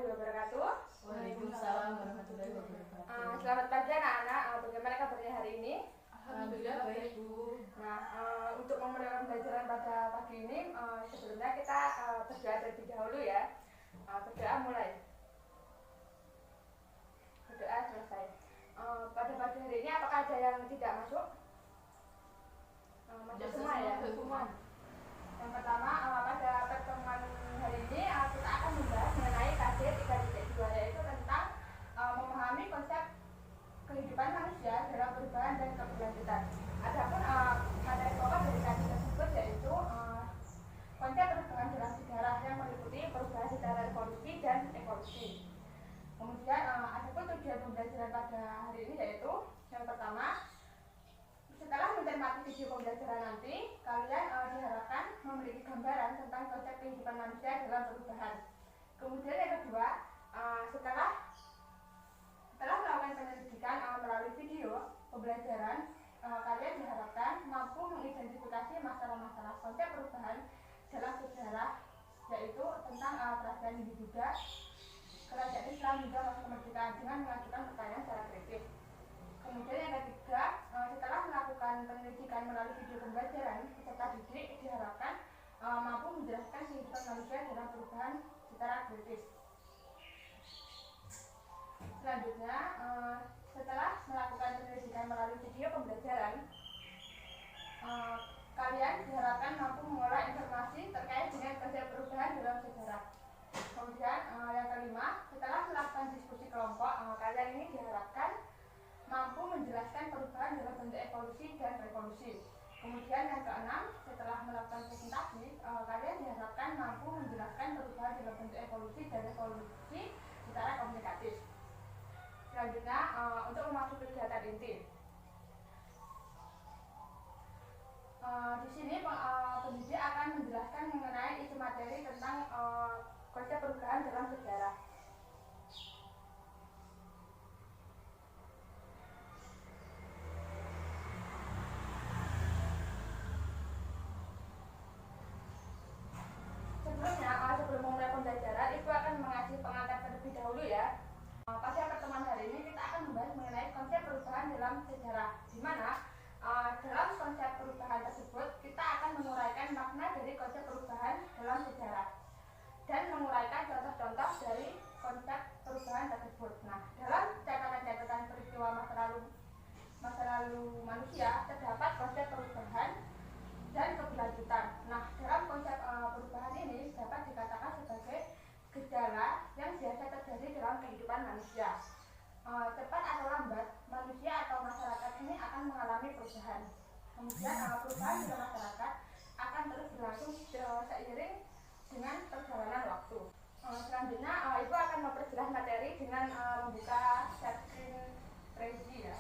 warahmatullahi wabarakatuh. Waalaikumsalam warahmatullahi wabarakatuh. Selamat pagi anak-anak. Bagaimana kabarnya hari ini? Alhamdulillah baik, Bu. Nah, untuk memulai pembelajaran pada pagi ini, sebelumnya kita berdoa terlebih dahulu ya. Berdoa mulai. Berdoa selesai. Pada pagi hari ini apakah ada yang tidak masuk? Masuk semua ya? Semua. Yang pertama, pada pertemuan hari ini kita akan membahas mengenai KJ 3.2, yaitu tentang memahami konsep kehidupan manusia dalam perubahan dan keberlanjutan. Adapun materi pokok dari KJ tersebut yaitu konsep perubahan dalam sejarah yang meliputi perubahan secara revolusi dan evolusi. Kemudian adapun tujuan pembelajaran pada hari ini yaitu yang pertama, setelah mencermati video pembelajaran nanti, kalian diharapkan memiliki gambaran tentang konsep kehidupan manusia dalam perubahan. Kemudian yang kedua, setelah melakukan penyelidikan melalui video pembelajaran, kalian diharapkan mampu mengidentifikasi masalah-masalah konsep perubahan dalam sejarah, yaitu tentang kerajaan Hindu-Buddha, kerajaan Islam hingga masa kemerdekaan dengan mengajukan pertanyaan secara kritis. Kemudian yang ketiga, setelah melakukan penyelidikan melalui video pembelajaran, peserta didik diharapkan mampu menjelaskan kehidupan manusia dalam perubahan secara kritis. Selanjutnya, setelah melakukan penyelidikan melalui video pembelajaran, kalian diharapkan mampu mengolah informasi terkait dengan konsep perubahan dalam sejarah. Kemudian yang kelima, setelah melakukan diskusi kelompok, kalian ini diharapkan mampu menjelaskan perubahan dalam bentuk evolusi dan revolusi. Kemudian yang keenam, setelah melakukan presentasi, kalian diharapkan mampu menjelaskan perubahan dalam bentuk evolusi dan revolusi secara komunikatif. Selanjutnya, untuk memasuki kegiatan inti. Di sini pendidik akan menjelaskan mengenai isi materi tentang konsep perubahan dalam sejarah. Sebelum memulai pembelajaran, Ibu akan mengasih pengantar terlebih dahulu ya. Pada pertemuan hari ini kita akan membahas mengenai konsep perubahan dalam sejarah, di mana dalam konsep perubahan tersebut kita akan menguraikan makna dari konsep perubahan dalam sejarah dan menguraikan contoh-contoh dari konsep perubahan tersebut. Nah, dalam catatan-catatan peristiwa masa lalu manusia terdapat konsep perubahan dan keberlanjutan. Nah, dalam konsep perubahan ini dapat dikatakan sebagai gejala yang biasa terjadi dalam kehidupan manusia. Cepat atau lambat, manusia atau masyarakat ini akan mengalami perubahan. Kemudian perubahan dalam masyarakat akan terus berlangsung seiring dengan perjalanan waktu. Selanjutnya, Ibu akan memperjelas materi dengan membuka screen Prezi ya.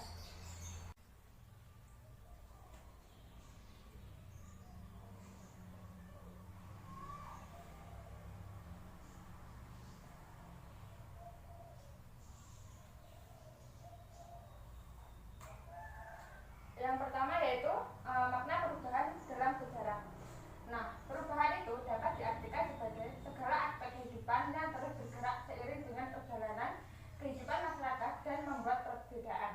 Yang pertama yaitu makna perubahan dalam sejarah. Nah, perubahan itu dapat diartikan sebagai segala aspek kehidupan yang terus bergerak seiring dengan perjalanan kehidupan masyarakat dan membuat perbedaan.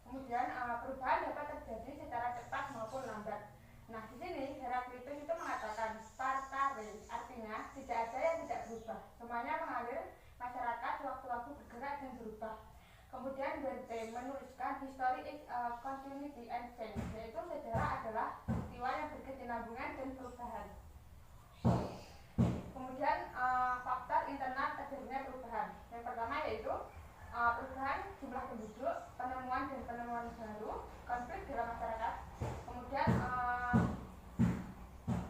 Kemudian perubahan dapat terjadi secara cepat maupun lambat. Nah, di sini Heraklitus itu mengatakan partare, artinya tidak ada yang tidak berubah. Semuanya mengalir, masyarakat waktu-waktu bergerak dan berubah. Kemudian Goethe menuliskan history is continuity and change, yaitu sejarah adalah peristiwa yang berkesinambungan dan perubahan. Kemudian faktor internal terjadinya perubahan. Yang pertama yaitu perubahan jumlah penduduk, penemuan dan penemuan baru, konflik dalam masyarakat. Kemudian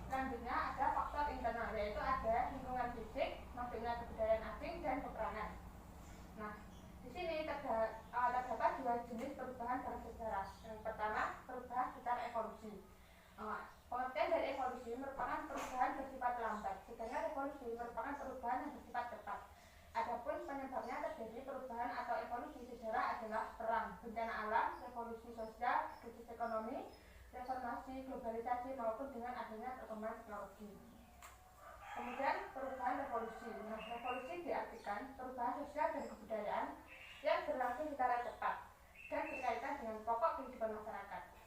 selanjutnya ada faktor internal, yaitu ada lingkungan fisik, masuknya kebudayaan asing dan peperangan. Nah, di sini terdapat dua jenis perubahan dalam sejarah. Yang pertama, perubahan secara evolusi. Pengertian dari evolusi merupakan perubahan bersifat lambat, sedangkan revolusi merupakan perubahan yang bersifat cepat. Adapun penyebabnya terjadi perubahan atau evolusi sejarah adalah perang, bencana alam, revolusi sosial, krisis ekonomi, reformasi, globalisasi maupun dengan adanya perkembangan teknologi. Kemudian perubahan revolusi. Nah, revolusi diartikan perubahan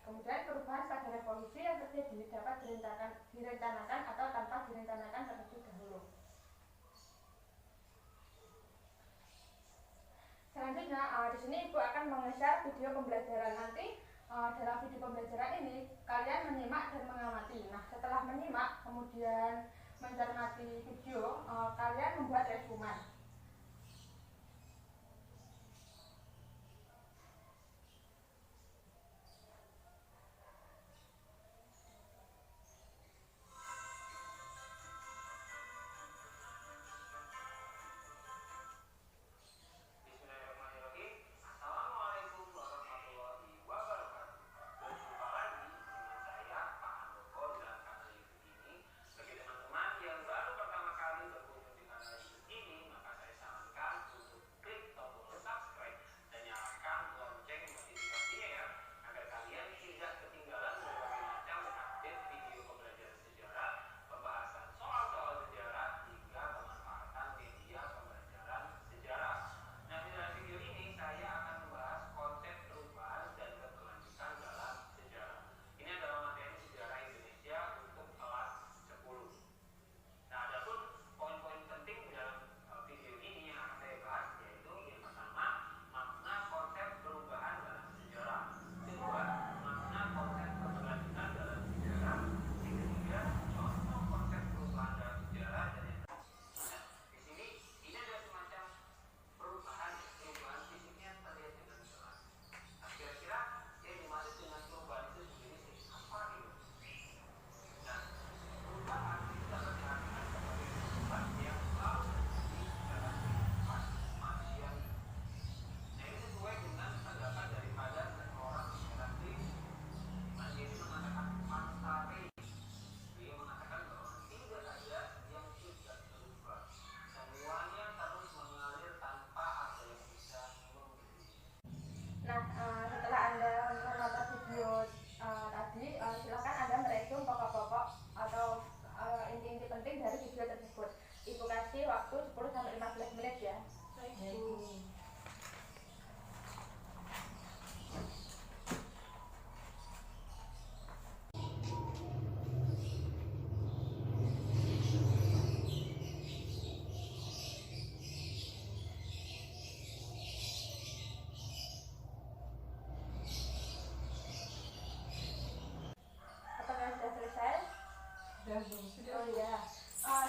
Kemudian perubahan pada revolusi yang terjadi dapat direncanakan atau tanpa direncanakan terlebih dahulu. Selanjutnya, di sini Ibu akan meng-share video pembelajaran. Nanti dalam video pembelajaran ini kalian menyimak dan mengamati. Nah, setelah menyimak kemudian mencermati video, kalian membuat resumen. Setelah Anda menonton video tadi, silakan Anda meresum pokok-pokok atau inti-inti penting dari video tersebut. Ibu kasih waktu 10-15 menit ya. Oh ya,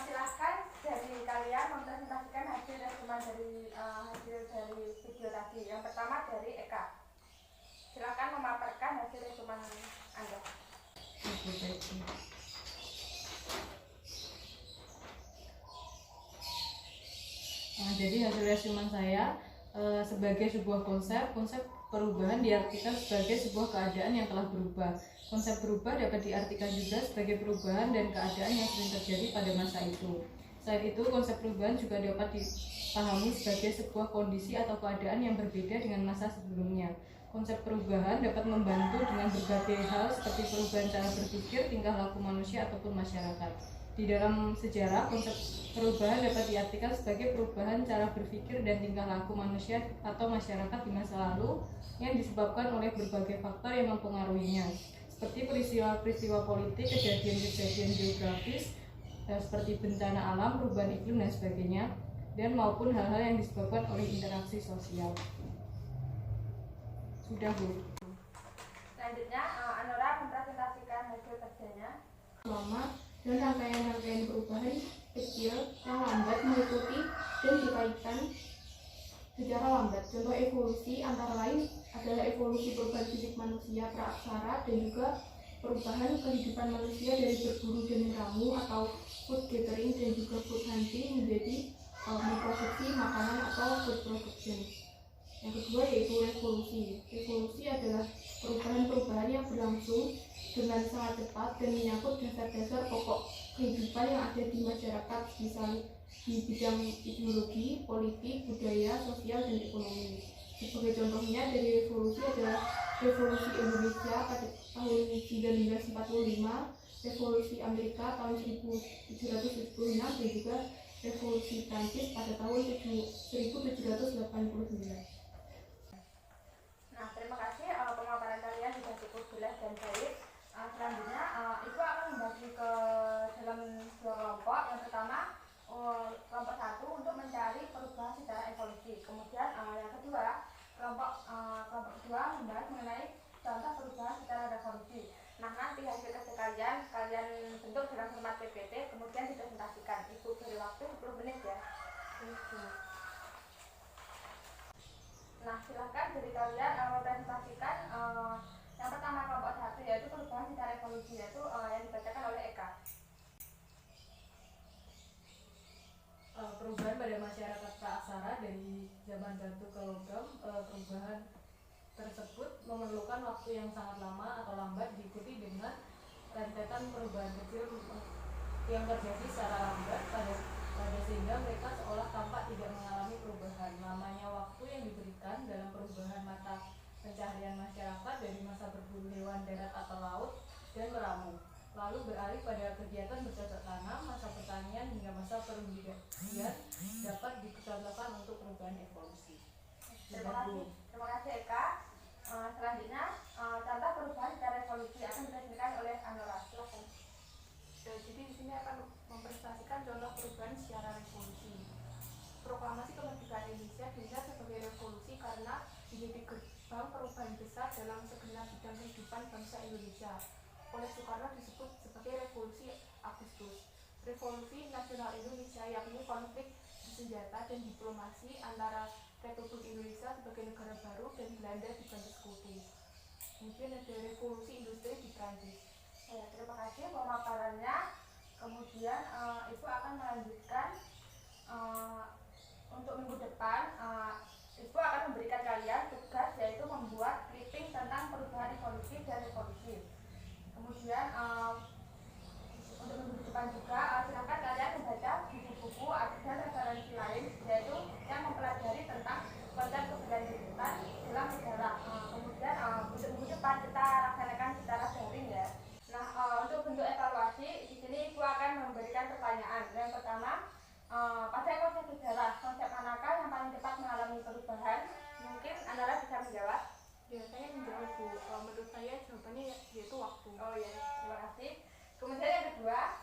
silakan dari kalian mempresentasikan hasil resumen dari video tadi. Yang pertama dari Eka. Silakan memaparkan hasil resumen Anda. Jadi hasil resumen saya sebagai sebuah konsep perubahan diartikan sebagai sebuah keadaan yang telah berubah. Konsep berubah dapat diartikan juga sebagai perubahan dan keadaan yang sering terjadi pada masa itu. Selain itu, konsep perubahan juga dapat dipahami sebagai sebuah kondisi atau keadaan yang berbeda dengan masa sebelumnya. Konsep perubahan dapat membantu dengan berbagai hal seperti perubahan cara berpikir, tingkah laku manusia ataupun masyarakat. Di dalam sejarah, konsep perubahan dapat diartikan sebagai perubahan cara berpikir dan tingkah laku manusia atau masyarakat di masa lalu yang disebabkan oleh berbagai faktor yang mempengaruhinya, seperti peristiwa-peristiwa politik, kejadian-kejadian geografis, seperti bencana alam, perubahan iklim dan sebagainya, dan maupun hal-hal yang disebabkan oleh interaksi sosial. Sudah, Bu. Selanjutnya, Anora mempresentasikan hasil kerjanya. Lama dan rangkaian-rangkaian perubahan kecil yang lambat mengikuti dan dikaitkan secara lambat. Contoh evolusi antara lain adalah evolusi perubahan fisik manusia praaksara dan juga perubahan kehidupan manusia dari berburu dan meramu atau food gathering dan juga food hunting menjadi memproduksi makanan atau food production. Yang kedua yaitu revolusi. Revolusi adalah perubahan-perubahan yang berlangsung dengan sangat cepat dan menyangkut dasar-dasar pokok kehidupan yang ada di masyarakat, misalnya di bidang ideologi, politik, budaya, sosial, dan ekonomi. Sebagai contohnya dari revolusi adalah revolusi Indonesia pada tahun 1945, revolusi Amerika tahun 1776, dan juga revolusi Prancis pada tahun 1789. Nah, terima kasih. Pemaparan kalian sudah cukup jelas dan dalam format PPT, kemudian dipresentasikan. Ibu beri waktu 10 menit ya. Nah, silahkan dari kalian mempresentasikan yang pertama kelompok 1, yaitu perubahan secara evolusi, yaitu yang dibacakan oleh Eka. Perubahan pada masyarakat praaksara dari zaman batu ke logam, perubahan tersebut memerlukan waktu yang sangat lama atau lambat, diikuti dengan rentetan perubahan kecil yang terjadi secara lambat pada sehingga mereka seolah tampak tidak mengalami perubahan. Lamanya waktu yang diberikan dalam perubahan mata pencaharian masyarakat dari masa berburu hewan darat atau laut dan meramu, lalu beralih pada kegiatan bercocok tanam, masa pertanian hingga masa perbudayan dapat dicontohkan untuk perubahan evolusi. Terima kasih Eka. Selanjutnya contoh perubahan secara evolusi akan dipresentasikan oleh Anora. Silakan. Jadi di sini akan mempresentasikan contoh perubahan secara revolusi. Proklamasi kemerdekaan Indonesia dinilai sebagai revolusi karena menjadi gerbang perubahan besar dalam segenap bidang kehidupan bangsa Indonesia. Oleh Soekarno disebut sebagai revolusi Agustus. Revolusi nasional Indonesia yakni konflik senjata dan diplomasi antara Republik Indonesia sebagai negara baru dan Belanda sebagai sekutu. Kemudian ada revolusi industri di Prancis. Ya, terima kasih pemaparannya. Kemudian Ibu akan melanjutkan untuk minggu depan. Ibu akan memberikan kalian tugas, yaitu membuat clipping tentang perubahan evolusi dan revolusi. Kemudian untuk minggu depan juga silakan kalian membaca buku-buku dan referensi lain, yaitu yang mempelajari tentang konsep keberlanjutan dalam sejarah. Kemudian untuk minggu depan kita laksanakan secara daring ya. Nah, untuk bentuk evaluasi di sini Ibu akan memberikan pertanyaan. Yang pertama, pada konsep sejarah, konsep manakah yang paling cepat mengalami perubahan? Mungkin Anora bisa menjawab. Ya, saya menjawab Bu. Menurut saya jawabannya yaitu waktu. Oh iya, terima kasih. Kemudian yang kedua,